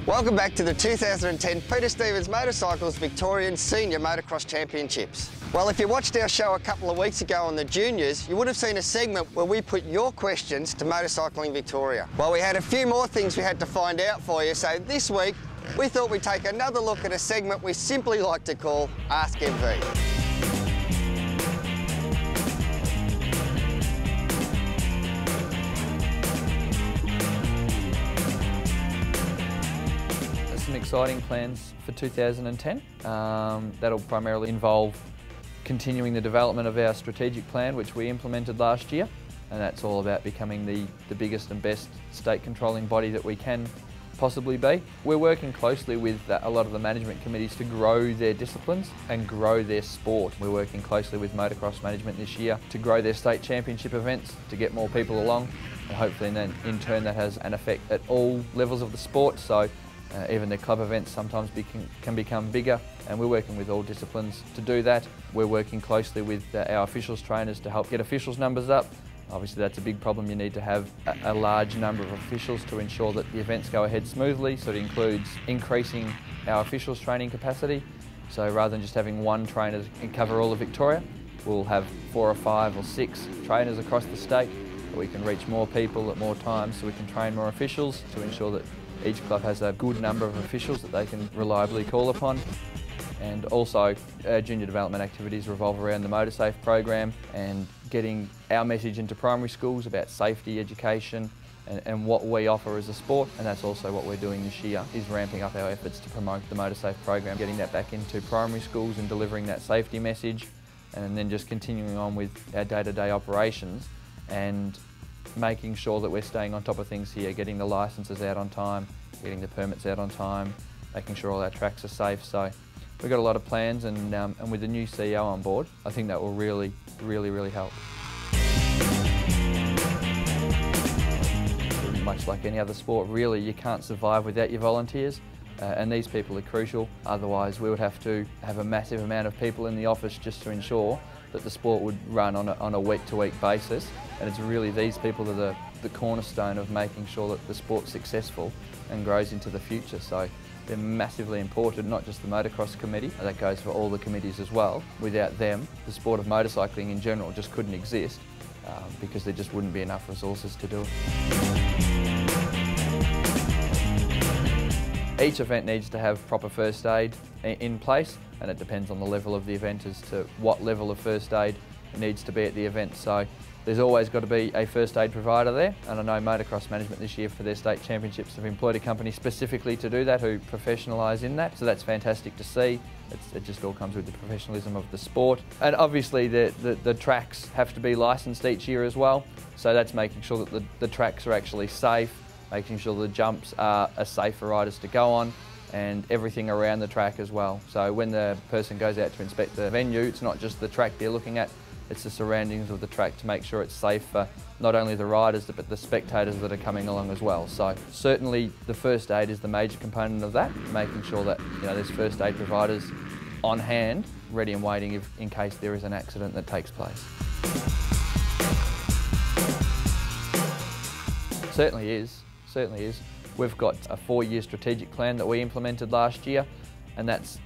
Welcome back to the 2010 Peter Stevens Motorcycles Victorian Senior Motocross Championships. Well, if you watched our show a couple of weeks ago on the juniors, you would have seen a segment where we put your questions to Motorcycling Victoria. Well, we had a few more things we had to find out for you, so this week we thought we'd take another look at a segment we simply like to call Ask MV. Some exciting plans for 2010. That'll primarily involve continuing the development of our strategic plan, which we implemented last year, and that's all about becoming the biggest and best state controlling body that we can possibly be. We're working closely with a lot of the management committees to grow their disciplines and grow their sport. We're working closely with Motocross management this year to grow their state championship events, to get more people along, and hopefully then in turn that has an effect at all levels of the sport. So even the club events sometimes can become bigger, and we're working with all disciplines to do that. We're working closely with our officials trainers to help get officials numbers up. Obviously that's a big problem. You need to have a large number of officials to ensure that the events go ahead smoothly, so it includes increasing our officials training capacity. So rather than just having one trainer to cover all of Victoria, we'll have 4 or 5 or 6 trainers across the state. We can reach more people at more times, so we can train more officials to ensure that each club has a good number of officials that they can reliably call upon. And also, junior development activities revolve around the MotorSafe program and getting our message into primary schools about safety education and what we offer as a sport. And that's also what we're doing this year, is ramping up our efforts to promote the MotorSafe program, getting that back into primary schools and delivering that safety message, and then just continuing on with our day-to-day operations and making sure that we're staying on top of things here, getting the licences out on time, getting the permits out on time, making sure all our tracks are safe. So we've got a lot of plans, and with the new CEO on board, I think that will really help. Much like any other sport, really, you can't survive without your volunteers, and these people are crucial. Otherwise, we would have to have a massive amount of people in the office just to ensure that the sport would run on a week-to-week basis. And it's really these people that are the cornerstone of making sure that the sport's successful and grows into the future. So they're massively important, not just the motocross committee, that goes for all the committees as well. Without them, the sport of motorcycling in general just couldn't exist, because there just wouldn't be enough resources to do it. Each event needs to have proper first aid in place, and it depends on the level of the event as to what level of first aid needs to be at the event. So there's always got to be a first aid provider there, and I know Motocross management this year for their state championships have employed a company specifically to do that, who professionalise in that, so that's fantastic to see. It just all comes with the professionalism of the sport. And obviously the tracks have to be licensed each year as well, so that's making sure that the tracks are actually safe, making sure the jumps are safe for riders to go on, and everything around the track as well. So when the person goes out to inspect the venue, it's not just the track they're looking at, it's the surroundings of the track to make sure it's safe for not only the riders but the spectators that are coming along as well. So certainly the first aid is the major component of that, making sure that there's first aid providers on hand, ready and waiting in case there is an accident that takes place. Certainly is. We've got a 4-year strategic plan that we implemented last year, and that's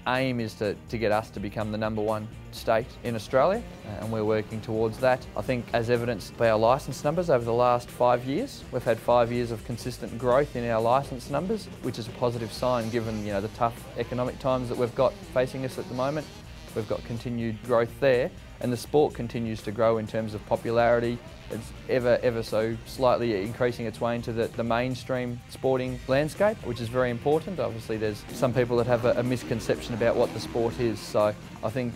aim is to get us to become the #1 state in Australia, and we're working towards that. I think as evidenced by our licence numbers over the last 5 years, we've had 5 years of consistent growth in our licence numbers, which is a positive sign given the tough economic times that we've got facing us at the moment. We've got continued growth there, and the sport continues to grow in terms of popularity. It's ever so slightly increasing its way into the mainstream sporting landscape, which is very important. Obviously there's some people that have a misconception about what the sport is, so I think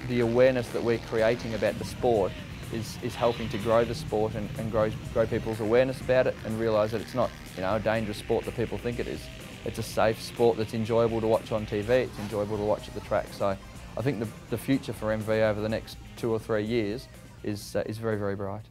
the awareness that we're creating about the sport is helping to grow the sport and grow people's awareness about it, and realise that it's not a dangerous sport that people think it is. It's a safe sport that's enjoyable to watch on TV, it's enjoyable to watch at the track. So I think the future for MV over the next 2 or 3 years is very bright.